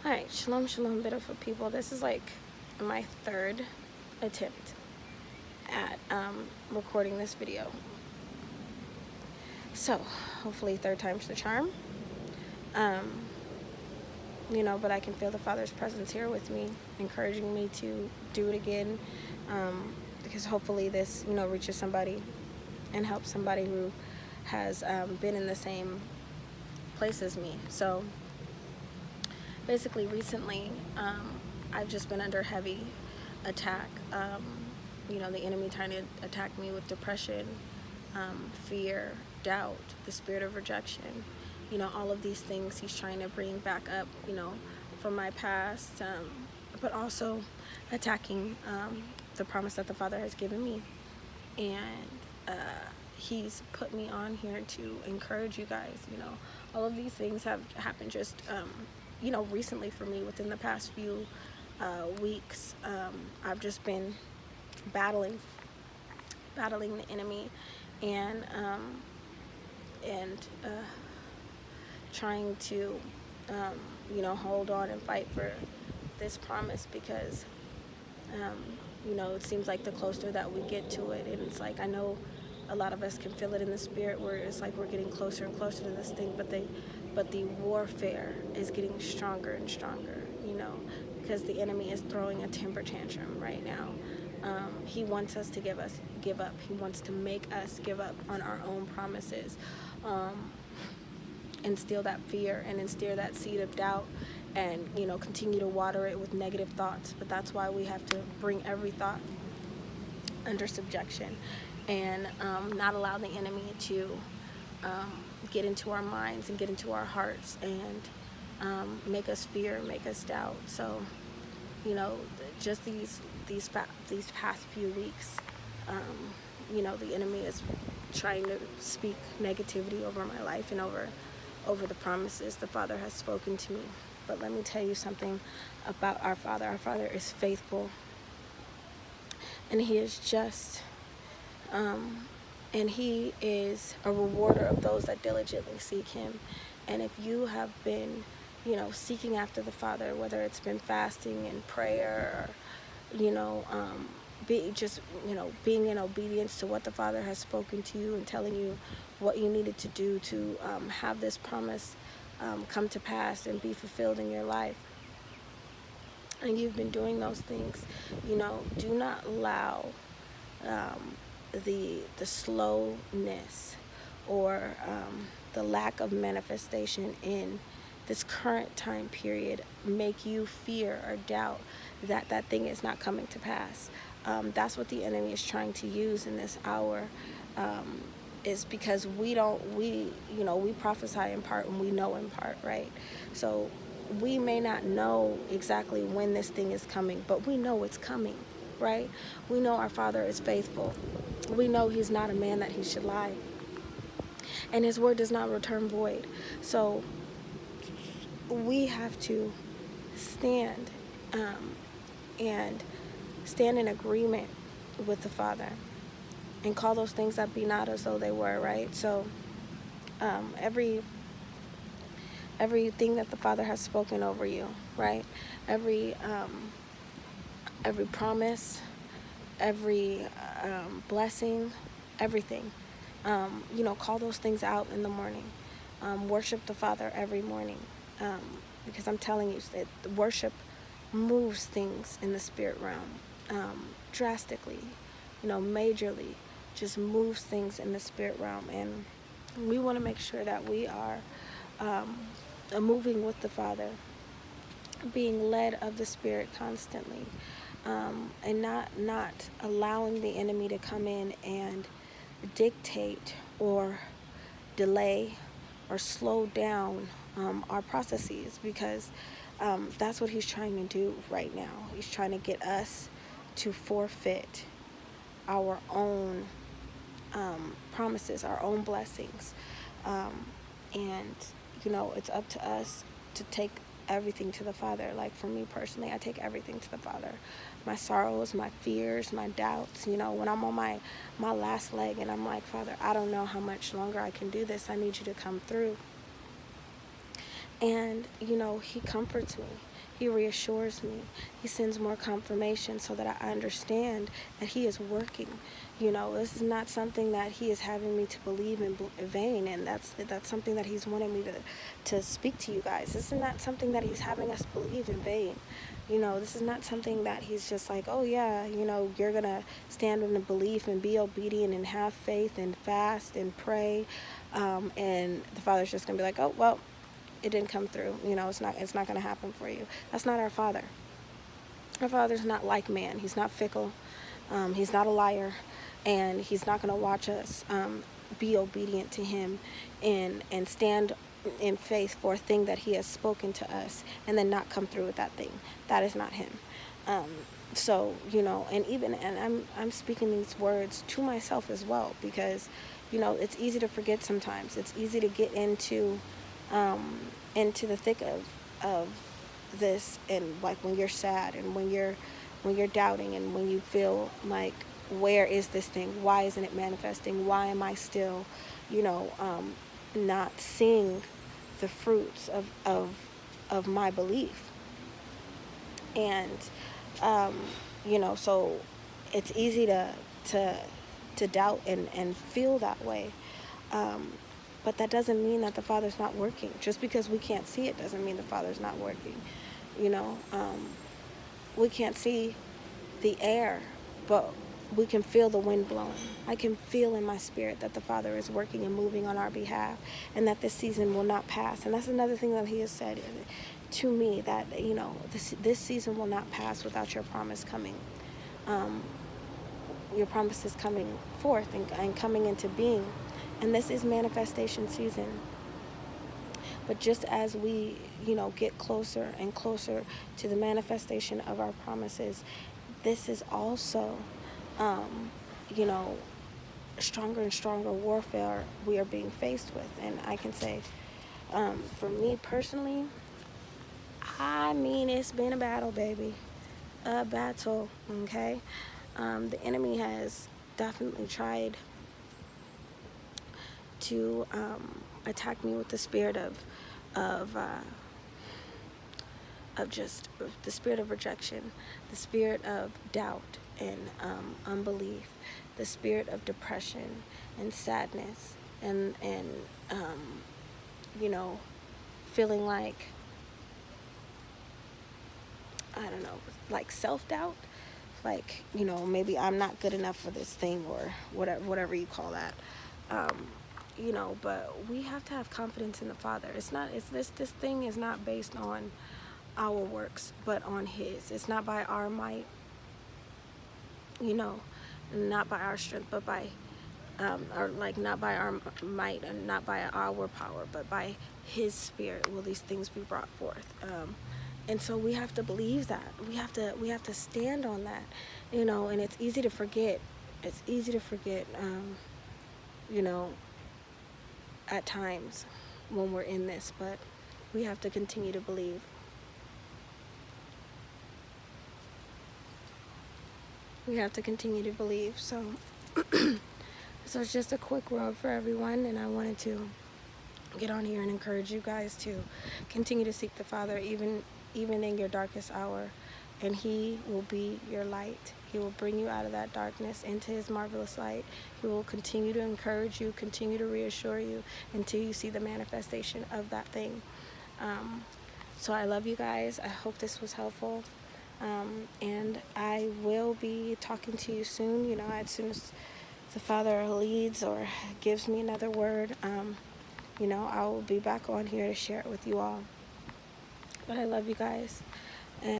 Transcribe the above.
Alright, shalom, shalom, beautiful people. This is like my third attempt at recording this video. So, hopefully third time's the charm. But I can feel the Father's presence here with me, encouraging me to do it again, because hopefully this, reaches somebody and helps somebody who has been in the same place as me. So, basically, recently, I've just been under heavy attack. The enemy trying to attack me with depression, fear, doubt, the spirit of rejection. All of these things he's trying to bring back up, from my past, but also attacking the promise that the Father has given me. And he's put me on here to encourage you guys. All of these things have happened just, recently for me within the past few weeks. I've just been battling the enemy and trying to hold on and fight for this promise, because it seems like the closer that we get to it, and it's like, I know a lot of us can feel it in the spirit, where it's like we're getting closer and closer to this thing, but the warfare is getting stronger and stronger, because the enemy is throwing a temper tantrum right now. He wants us to give up. He wants to make us give up on our own promises, instill that fear and instill that seed of doubt, and continue to water it with negative thoughts. But that's why we have to bring every thought under subjection, and not allow the enemy to get into our minds and get into our hearts and make us fear, make us doubt. So just these past few weeks, the enemy is trying to speak negativity over my life and over the promises the Father has spoken to me. But let me tell you something about our Father. Our Father is faithful, and He is just, and He is a rewarder of those that diligently seek Him. And if you have been, seeking after the Father, whether it's been fasting and prayer, or, being in obedience to what the Father has spoken to you and telling you what you needed to do to have this promise come to pass and be fulfilled in your life, and you've been doing those things, do not allow the slowness or the lack of manifestation in this current time period make you fear or doubt that thing is not coming to pass. That's what the enemy is trying to use in this hour, is because we prophesy in part and we know in part, right? So we may not know exactly when this thing is coming, but we know it's coming, right? We know our Father is faithful. We know He's not a man that He should lie, and His word does not return void. So we have to stand and stand in agreement with the Father and call those things that be not as though they were, right? So everything that the Father has spoken over you, right? Every promise, every blessing, everything, call those things out in the morning. Worship the Father every morning, because I'm telling you that the worship moves things in the spirit realm, drastically, majorly, just moves things in the spirit realm. And we want to make sure that we are moving with the Father, being led of the Spirit constantly, and not allowing the enemy to come in and dictate or delay or slow down our processes, because that's what he's trying to do right now. He's trying to get us to forfeit our own promises, our own blessings, and it's up to us to take everything to the Father. Like for me personally, I take everything to the Father. My sorrows, my fears, my doubts, when I'm on my last leg and I'm like, Father, I don't know how much longer I can do this. I need you to come through. And, he comforts me. He reassures me. He sends more confirmation so that I understand that he is working. This is not something that he is having me to believe in vain, and that's something that he's wanting me to speak to you guys. This is not something that he's having us believe in vain. This is not something that he's just like, oh yeah, you're gonna stand in the belief and be obedient and have faith and fast and pray, and the Father's just gonna be like, oh well, it didn't come through. It's not gonna happen for you. That's not our Father. Our Father's not like man. He's not fickle. He's not a liar, and he's not gonna watch us be obedient to him and stand in faith for a thing that he has spoken to us and then not come through with that thing. That is not him. So and I'm speaking these words to myself as well, because it's easy to forget sometimes. It's easy to get into the thick of this, and like when you're sad and when you're doubting and when you feel like, where is this thing? Why isn't it manifesting? Why am I still not seeing the fruits of my belief? And so it's easy to doubt and feel that way, but that doesn't mean that the Father's not working. Just because we can't see it doesn't mean the Father's not working. We can't see the air, but we can feel the wind blowing. I can feel in my spirit that the Father is working and moving on our behalf, and that this season will not pass. And that's another thing that he has said to me, that this season will not pass without your promise coming. Your promise is coming forth and coming into being, and this is manifestation season. But just as we get closer and closer to the manifestation of our promises, this is also stronger and stronger warfare we are being faced with. And I can say, for me personally, it's been a battle, baby. A battle, okay? The enemy has definitely tried to attack me with the spirit of just the spirit of rejection, the spirit of doubt and unbelief, the spirit of depression and sadness, and feeling like, I don't know, like self-doubt, like maybe I'm not good enough for this thing, or whatever you call that. But we have to have confidence in the Father. This thing is not based on our works, but on his. It's not by our might, not by our strength, but by not by our might and not by our power, but by his Spirit will these things be brought forth. And so we have to believe that. We have to stand on that, and it's easy to forget. It's easy to forget, at times when we're in this, but we have to continue to believe. We have to continue to believe. So it's just a quick word for everyone, and I wanted to get on here and encourage you guys to continue to seek the Father even in your darkest hour, and he will be your light. He will bring you out of that darkness into his marvelous light. He will continue to encourage you, continue to reassure you until you see the manifestation of that thing. So I love you guys. I hope this was helpful. And I will be talking to you soon, as soon as the Father leads or gives me another word. I will be back on here to share it with you all. But I love you guys.